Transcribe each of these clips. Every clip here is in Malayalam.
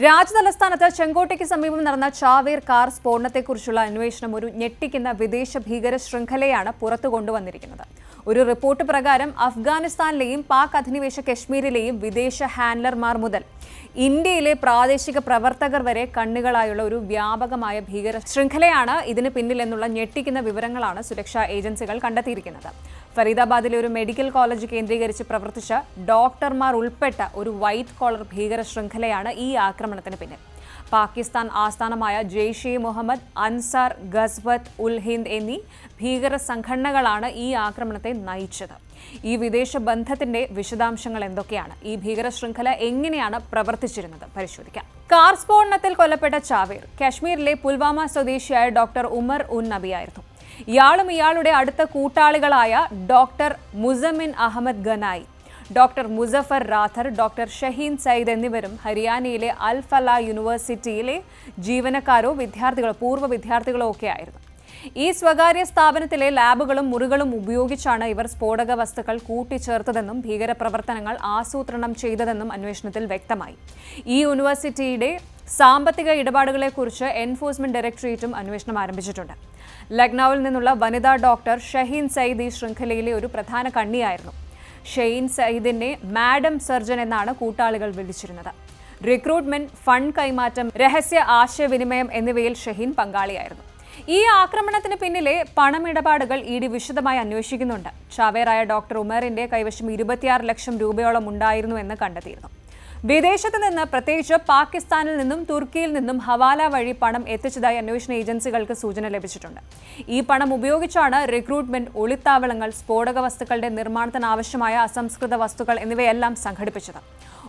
രാജ്യതലസ്ഥാനത്ത് ചെങ്കോട്ടയ്ക്ക് സമീപം നടന്ന ചാവേർ കാർ സ്ഫോടനത്തെക്കുറിച്ചുള്ള അന്വേഷണം ഒരു ഞെട്ടിക്കുന്ന വിദേശ ഭീകര ശൃംഖലയാണ് പുറത്തു കൊണ്ടുവന്നിരിക്കുന്നത്. ഒരു റിപ്പോർട്ട് പ്രകാരം അഫ്ഗാനിസ്ഥാനിലെയും പാക് അധിനിവേശ കശ്മീരിലെയും വിദേശ ഹാൻഡലർമാർ മുതൽ ഇന്ത്യയിലെ പ്രാദേശിക പ്രവർത്തകർ വരെ കണ്ണുകളായുള്ള ഒരു വ്യാപകമായ ഭീകര ശൃംഖലയാണ് ഇതിന് പിന്നിലെന്നുള്ള ഞെട്ടിക്കുന്ന വിവരങ്ങളാണ് സുരക്ഷാ ഏജൻസികൾ കണ്ടെത്തിയിരിക്കുന്നത്. ഫരീദാബാദിലെ ഒരു മെഡിക്കൽ കോളേജ് കേന്ദ്രീകരിച്ച് പ്രവർത്തിച്ച ഡോക്ടർമാർ ഉൾപ്പെട്ട ഒരു വൈറ്റ് കോളർ ഭീകര ശൃംഖലയാണ് ഈ ആക്രമണത്തിന് പിന്നിൽ. പാകിസ്ഥാൻ ആസ്ഥാനമായ ജെയ്ഷെ മുഹമ്മദ്, അൻസാർ ഗസ്വത് ഉൽ ഹിന്ദ് എന്നീ ഭീകര സംഘടനകളാണ് ഈ ആക്രമണത്തെ നയിച്ചത്. ഈ വിദേശ ബന്ധത്തിന്റെ വിശദാംശങ്ങൾ എന്തൊക്കെയാണ്? ഈ ഭീകര ശൃംഖല എങ്ങനെയാണ് പ്രവർത്തിച്ചിരുന്നത്? പരിശോധിക്കാം. കാർ സ്ഫോടനത്തിൽ കൊല്ലപ്പെട്ട ചാവേർ കാശ്മീരിലെ പുൽവാമ സ്വദേശിയായ ഡോക്ടർ ഉമർ ഉൻ നബിയായിരുന്നു. ഇയാളും ഇയാളുടെ അടുത്ത കൂട്ടാളികളായ doctor Muzamin Ahmed Ganai, doctor Muzaffar Rather, doctor Shaheen Sayyid എന്നിവരും ഹരിയാനയിലെ അൽ ഫലാ യൂണിവേഴ്സിറ്റിയിലെ ജീവനക്കാരോ വിദ്യാർത്ഥികളോ പൂർവ്വ വിദ്യാർത്ഥികളോ ഒക്കെ ആയിരുന്നു. ഈ സ്വകാര്യ സ്ഥാപനത്തിലെ ലാബുകളും മുറികളും ഉപയോഗിച്ചാണ് ഇവർ സ്ഫോടക വസ്തുക്കൾ കൂട്ടിച്ചേർത്തതെന്നും ഭീകരപ്രവർത്തനങ്ങൾ ആസൂത്രണം ചെയ്തതെന്നും അന്വേഷണത്തിൽ വ്യക്തമായി. ഈ യൂണിവേഴ്സിറ്റിയുടെ സാമ്പത്തിക ഇടപാടുകളെക്കുറിച്ച് എൻഫോഴ്സ്മെന്റ് ഡയറക്ടറേറ്റും അന്വേഷണം ആരംഭിച്ചിട്ടുണ്ട്. ലക്നൌവിൽ നിന്നുള്ള വനിതാ ഡോക്ടർ ഷഹീൻ സയ്യിദ് ഈ ശൃംഖലയിലെ ഒരു പ്രധാന കണ്ണിയായിരുന്നു. ഷഹീൻ സയ്യിദിനെ മാഡം സർജൻ എന്നാണ് കൂട്ടാളികൾ വിളിച്ചിരുന്നത്. റിക്രൂട്ട്മെന്റ്, ഫണ്ട് കൈമാറ്റം, രഹസ്യ ആശയവിനിമയം എന്നിവയിൽ ഷഹീൻ പങ്കാളിയായിരുന്നു. ഈ ആക്രമണത്തിന് പിന്നിലെ പണമിടപാടുകൾ ഇഡി വിശദമായി അന്വേഷിക്കുന്നുണ്ട്. ചാവേറായ ഡോക്ടർ ഉമറിന്റെ കൈവശം 26 ലക്ഷം രൂപയോളം ഉണ്ടായിരുന്നു എന്ന് കണ്ടെത്തിയിരുന്നു. വിദേശത്ത് നിന്ന്, പ്രത്യേകിച്ച് പാകിസ്ഥാനിൽ നിന്നും തുർക്കിയിൽ നിന്നും ഹവാല വഴി പണം എത്തിച്ചതായി അന്വേഷണ ഏജൻസികൾക്ക് സൂചന ലഭിച്ചിട്ടുണ്ട്. ഈ പണം ഉപയോഗിച്ചാണ് റിക്രൂട്ട്മെന്റ്, ഒളിത്താവളങ്ങൾ, സ്ഫോടക വസ്തുക്കളുടെ നിർമ്മാണത്തിന് ആവശ്യമായ അസംസ്കൃത വസ്തുക്കൾ എന്നിവയെല്ലാം സംഘടിപ്പിച്ചത്.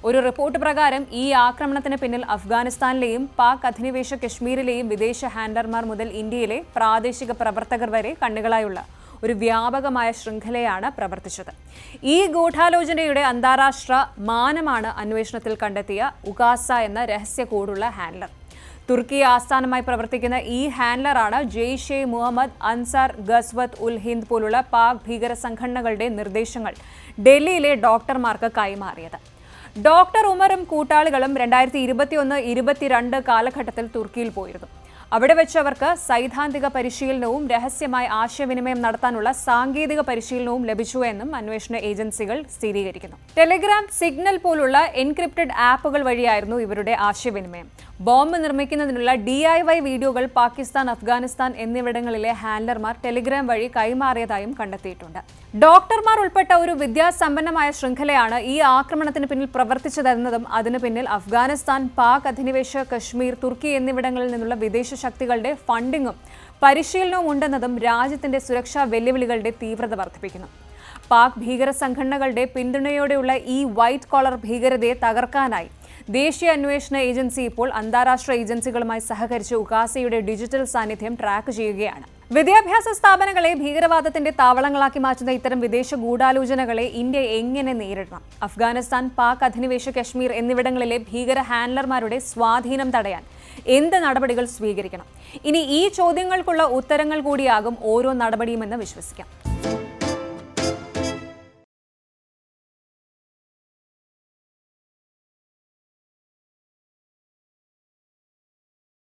ഒരു റിപ്പോർട്ട് പ്രകാരം ഈ ആക്രമണത്തിന് പിന്നിൽ അഫ്ഗാനിസ്ഥാനിലെയും പാക് അധിനിവേശ കശ്മീരിലെയും വിദേശ ഹാൻഡലർമാർ മുതൽ ഇന്ത്യയിലെ പ്രാദേശിക പ്രവർത്തകർ വരെ കണ്ണുകളായുള്ള ഒരു വ്യാപകമായ ശൃംഖലയാണ് പ്രവർത്തിച്ചത്. ഈ ഗൂഢാലോചനയുടെ അന്താരാഷ്ട്ര മാനമാണ് അന്വേഷണത്തിൽ കണ്ടെത്തിയ ഉകാസ എന്ന രഹസ്യ കോഡുള്ള ഹാൻഡലർ. തുർക്കി ആസ്ഥാനമായി പ്രവർത്തിക്കുന്ന ഈ ഹാൻഡലറാണ് ജെയ്ഷെ മുഹമ്മദ്, അൻസാർ ഗസ്വത് ഉൽ ഹിന്ദ് പോലുള്ള പാക് ഭീകര സംഘടനകളുടെ നിർദ്ദേശങ്ങൾ ഡൽഹിയിലെ ഡോക്ടർമാർക്ക് കൈമാറിയത്. ഡോക്ടർ ഉമറും കൂട്ടാളികളും 2021-22 കാലഘട്ടത്തിൽ തുർക്കിയിൽ പോയിരുന്നു. അവിടെ വെച്ച് അവർക്ക് സൈദ്ധാന്തിക പരിശീലനവും രഹസ്യമായി ആശയവിനിമയം നടത്താനുള്ള സാങ്കേതിക പരിശീലനവും ലഭിച്ചു എന്നും അന്വേഷണ ഏജൻസികൾ സ്ഥിരീകരിക്കുന്നു. ടെലിഗ്രാം, സിഗ്നൽ പോലുള്ള എൻക്രിപ്റ്റഡ് ആപ്പുകൾ വഴിയായിരുന്നു ഇവരുടെ ആശയവിനിമയം. ബോംബ് നിർമ്മിക്കുന്നതിനുള്ള DIY വീഡിയോകൾ പാകിസ്ഥാൻ, അഫ്ഗാനിസ്ഥാൻ എന്നിവിടങ്ങളിലെ ഹാൻഡലർമാർ ടെലിഗ്രാം വഴി കൈമാറിയതായും കണ്ടെത്തിയിട്ടുണ്ട്. ഡോക്ടർമാർ ഉൾപ്പെട്ട ഒരു വിദ്യാസമ്പന്നമായ ശൃംഖലയാണ് ഈ ആക്രമണത്തിന് പിന്നിൽ പ്രവർത്തിച്ചതെന്നതും അതിനു പിന്നിൽ അഫ്ഗാനിസ്ഥാൻ, പാക് അധിനിവേശ കശ്മീർ, തുർക്കി എന്നിവിടങ്ങളിൽ നിന്നുള്ള വിദേശ ശക്തികളുടെ ഫണ്ടിങ്ങും പരിശീലനവും ഉണ്ടെന്നതും രാജ്യത്തിന്റെ സുരക്ഷാ വെല്ലുവിളികളുടെ തീവ്രത വർദ്ധിപ്പിക്കുന്നു. പാക് ഭീകര സംഘടനകളുടെ പിന്തുണയോടെയുള്ള ഈ വൈറ്റ് കോളർ ഭീകരതയെ തകർക്കാനായി ദേശീയ അന്വേഷണ ഏജൻസി ഇപ്പോൾ അന്താരാഷ്ട്ര ഏജൻസികളുമായി സഹകരിച്ച് ഉകാസയുടെ ഡിജിറ്റൽ സാന്നിധ്യം ട്രാക്ക് ചെയ്യുകയാണ്. വിദ്യാഭ്യാസ സ്ഥാപനങ്ങളെ ഭീകരവാദത്തിന്റെ താവളങ്ങളാക്കി മാറ്റുന്ന ഇത്തരം വിദേശ ഗൂഢാലോചനകളെ ഇന്ത്യ എങ്ങനെ നേരിടണം? അഫ്ഗാനിസ്ഥാൻ, പാക് അധിനിവേശ കശ്മീർ എന്നിവിടങ്ങളിലെ ഭീകര ഹാൻഡലർമാരുടെ സ്വാധീനം തടയാൻ എന്ത് നടപടികൾ സ്വീകരിക്കണം? ഇനി ഈ ചോദ്യങ്ങൾക്കുള്ള ഉത്തരങ്ങൾ കൂടിയാകും ഓരോ നടപടിയുമെന്ന് വിശ്വസിക്കാം.